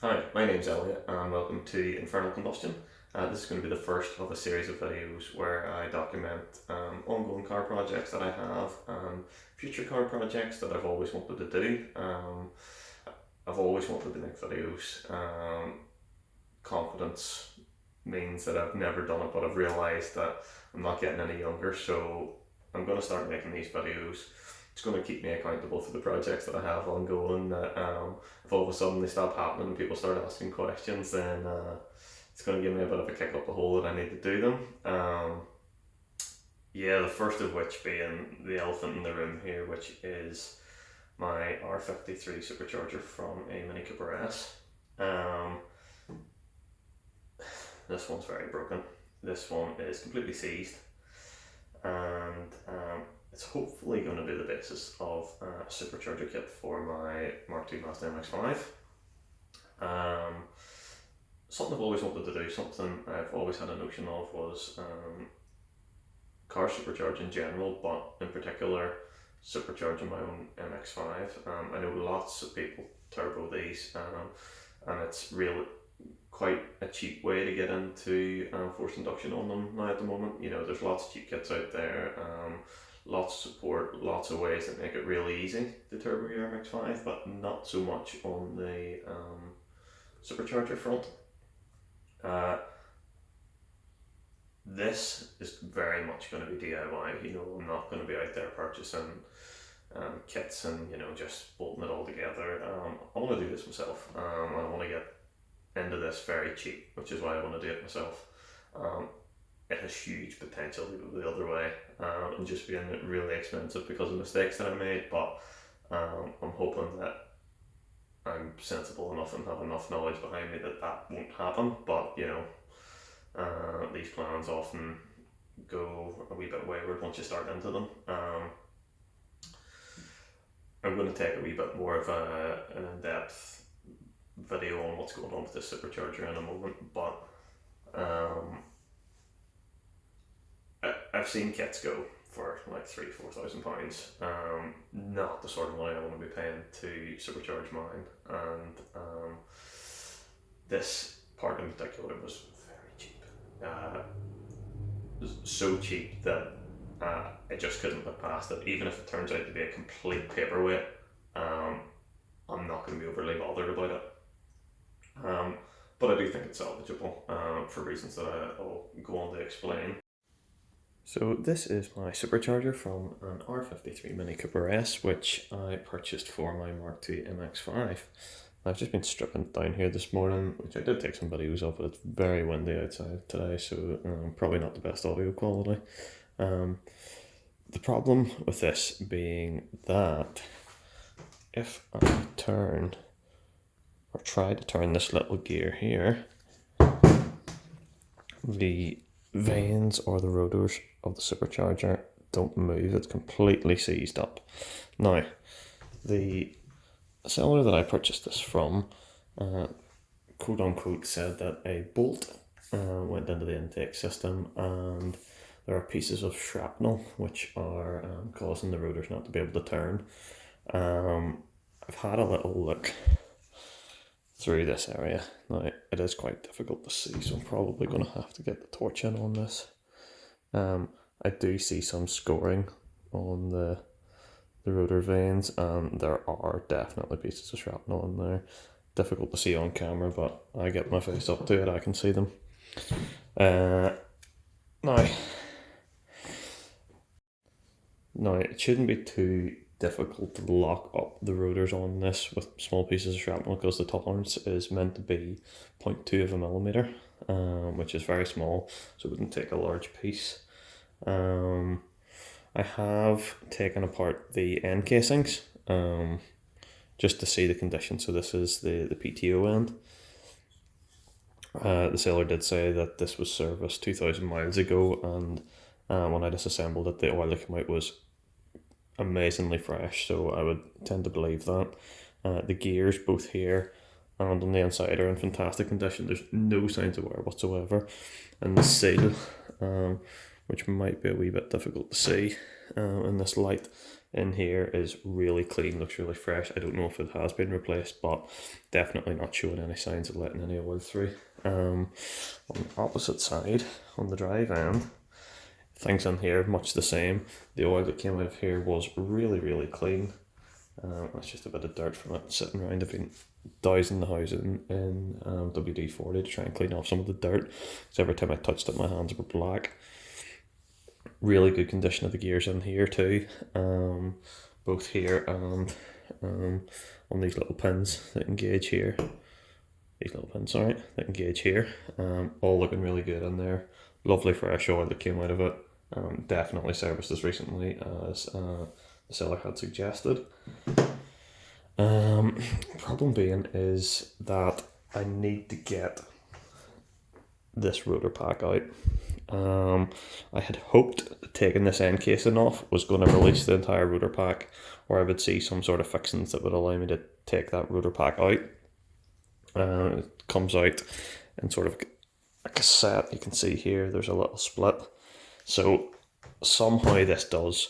Hi, my name's Elliot and welcome to Infernal Combustion. This is going to be the first of a series of videos where I document ongoing car projects that I have and future car projects that I've always wanted to do. I've always wanted to make videos. Confidence means that I've never done it, but I've realised that I'm not getting any younger, so I'm going to start making these videos. It's going to keep me accountable for the projects that I have ongoing. That if all of a sudden they stop happening and people start asking questions, then it's going to give me a bit of a kick up the hole that I need to do them. Yeah, the first of which being the elephant in the room here, which is my R53 Supercharger from a Mini Cooper S. This one's very broken. This one is completely seized, and it's hopefully going to be the basis of a supercharger kit for my Mk2 MX5. Something I've always wanted to do, something I've always had a notion of was car supercharge in general, but in particular supercharging my own MX5. I know lots of people turbo these, and it's really quite a cheap way to get into forced induction on them now at the moment. You know, there's lots of cheap kits out there, lots of support, lots of ways that make it really easy to turbo your MX5, but not so much on the supercharger front. This is very much going to be DIY. You know, I'm not going to be out there purchasing kits and just bolting it all together. I want to do this myself. I want to get into this very cheap, which is why I want to do it myself. It has huge potential to go the other way and just being really expensive because of mistakes that I made, but I'm hoping that I'm sensible enough and have enough knowledge behind me that that won't happen. But these plans often go a wee bit wayward once you start into them. I'm going to take a wee bit more of an in-depth video on what's going on with this supercharger in a moment, but I've seen kits go for like £3,000-4,000. Not the sort of money I want to be paying to supercharge mine, and this part in particular was very cheap. So cheap that I just couldn't look past it. Even if it turns out to be a complete paperweight, I'm not going to be overly bothered about it. But I do think it's salvageable for reasons that I'll go on to explain. So this is my supercharger from an R53 Mini Cooper S, which I purchased for my Mk2 MX5. I've just been stripping it down here this morning, which I did take some videos of, but it's very windy outside today, so probably not the best audio quality. The problem with this being that if I turn, or try to turn this little gear here, the vanes or the rotors of the supercharger don't move. It's completely seized up. Now, the seller that I purchased this from, quote unquote, said that a bolt went into the intake system and there are pieces of shrapnel which are causing the rotors not to be able to turn. I've had a little look through this area. Now, it is quite difficult to see, so I'm probably going to have to get the torch in on this. I do see some scoring on the rotor vanes, and there are definitely pieces of shrapnel in there. Difficult to see on camera, but I get my face up to it, I can see them. Now, it shouldn't be too difficult to lock up the rotors on this with small pieces of shrapnel because the tolerance is meant to be 0.2 of a millimeter, which is very small, so it wouldn't take a large piece. I have taken apart the end casings just to see the condition. So this is the PTO end. The seller did say that this was serviced 2,000 miles ago, and when I disassembled it, the oil that came out was amazingly fresh, so I would tend to believe that. The gears, both here and on the inside, are in fantastic condition. There's no signs of wear whatsoever, and the seal, which might be a wee bit difficult to see in this light, in here is really clean, looks really fresh. I don't know if it has been replaced, but definitely not showing any signs of letting any oil through. On the opposite side, on the drive end, things in here much the same. The oil that came out of here was really clean. That's just a bit of dirt from it sitting around. I've been dousing the house in WD-40 to try and clean off some of the dirt, because every time I touched it my hands were black. Really good condition of the gears in here too, both here and on these little pins that engage here. These little pins, sorry, that engage here. All looking really good in there. Lovely fresh oil that came out of it. Definitely serviced as recently as the seller had suggested. Problem being is that I need to get this rotor pack out. I had hoped taking this end casing off was going to release the entire rotor pack, or I would see some sort of fixings that would allow me to take that rotor pack out. It comes out in sort of a cassette. You can see here there's a little split, so somehow this does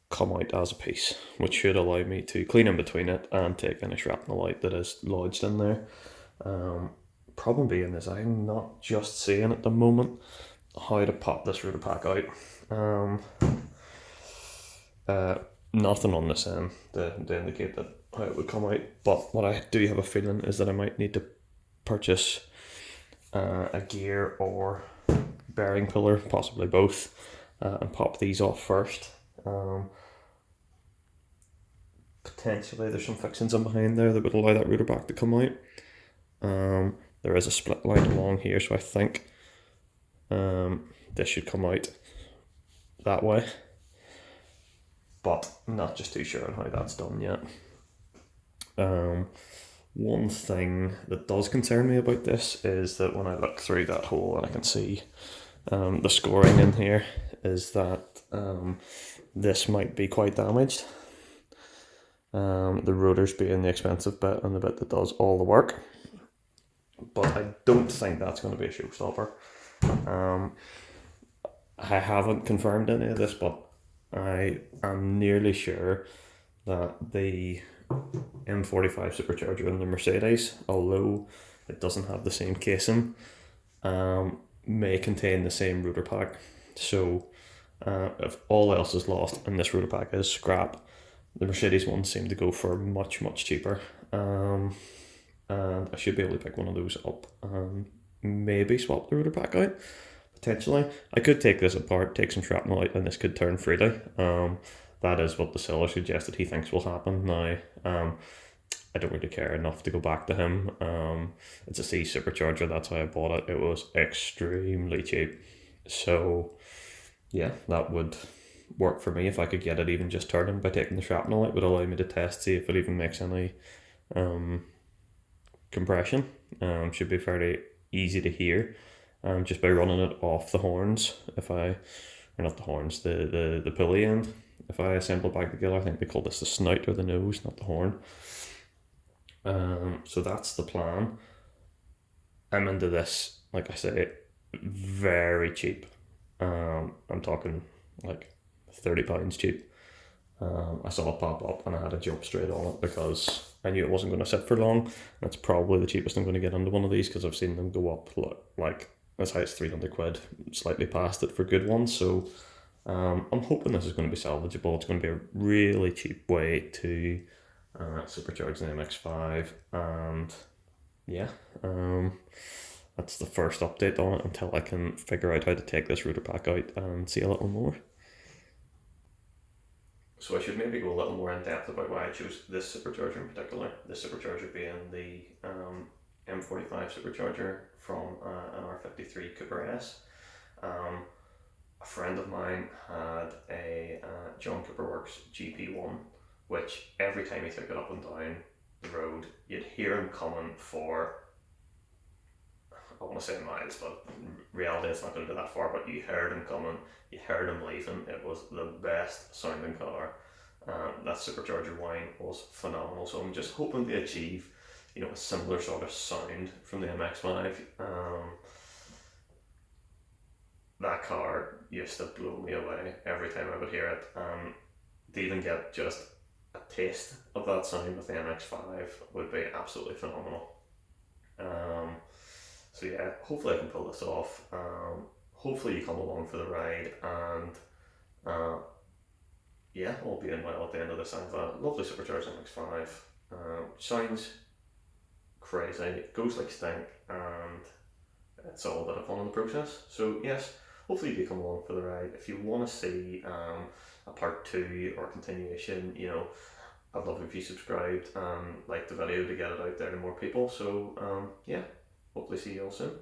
come out as a piece, which should allow me to clean in between it and take any shrapnel out that is lodged in there. Problem being is I'm not just seeing at the moment how to pop this rotor pack out. Nothing on this end to indicate that how it would come out, but what I do have a feeling is that I might need to purchase a gear or bearing puller, possibly both, and pop these off first. Potentially there's some fixings in behind there that would allow that rotor back to come out. There is a split line along here, so I think this should come out that way, but not just too sure on how that's done yet. One thing that does concern me about this is that when I look through that hole and I can see the scoring in here, is that this might be quite damaged. The rotors being the expensive bit and the bit that does all the work, but I don't think that's going to be a showstopper. I haven't confirmed any of this, but I am nearly sure that the M45 Supercharger in the Mercedes, although it doesn't have the same casing, may contain the same rotor pack. So if all else is lost and this rotor pack is scrap, the Mercedes ones seem to go for much cheaper. And I should be able to pick one of those up and maybe swap the rotor pack out. Potentially. I could take this apart, take some shrapnel out, and this could turn freely. That is what the seller suggested he thinks will happen. Now, I don't really care enough to go back to him. It's a C Supercharger, that's why I bought it. It was extremely cheap. So, yeah, that would work for me if I could get it even just turning by taking the shrapnel out. It would allow me to test, see if it even makes any compression. Should be fairly easy to hear. Just by running it off the horns, or not the horns, the pulley end. If I assemble it back together, I think they call this the snout or the nose, not the horn. So that's the plan. I'm into this, like I say, very cheap. I'm talking like £30 cheap. I saw it pop up and I had to jump straight on it because I knew it wasn't going to sit for long. That's probably the cheapest I'm going to get into one of these, because I've seen them go up like as high as 300 quid, slightly past it for good ones. So I'm hoping this is going to be salvageable. It's going to be a really cheap way to supercharge the MX5, and yeah, that's the first update on it until I can figure out how to take this rotor pack out and see a little more. So I should maybe go a little more in depth about why I chose this supercharger in particular. This supercharger being the M45 Supercharger from an R53 Cooper S. A friend of mine had a John Cooper Works GP1, which every time he took it up and down the road, you'd hear him coming for, I want to say miles, but in reality it's not going to do that far, but you heard him coming, you heard him leaving. It was the best sounding car. That supercharger whine was phenomenal, so I'm just hoping to achieve, a similar sort of sound from the MX5. That car used to blow me away every time I would hear it. to even get just a taste of that sound with the MX5 would be absolutely phenomenal. So yeah, hopefully I can pull this off. Hopefully you come along for the ride, and yeah, all being well at the end of this, I have a lovely supercharged MX5. Sounds crazy, goes like stink, and it's all a bit of fun in the process. So yes, hopefully you do come along for the ride. If you want to see a part 2 or continuation, you know, I'd love if you subscribed and liked the video to get it out there to more people. So yeah, hopefully see you all soon.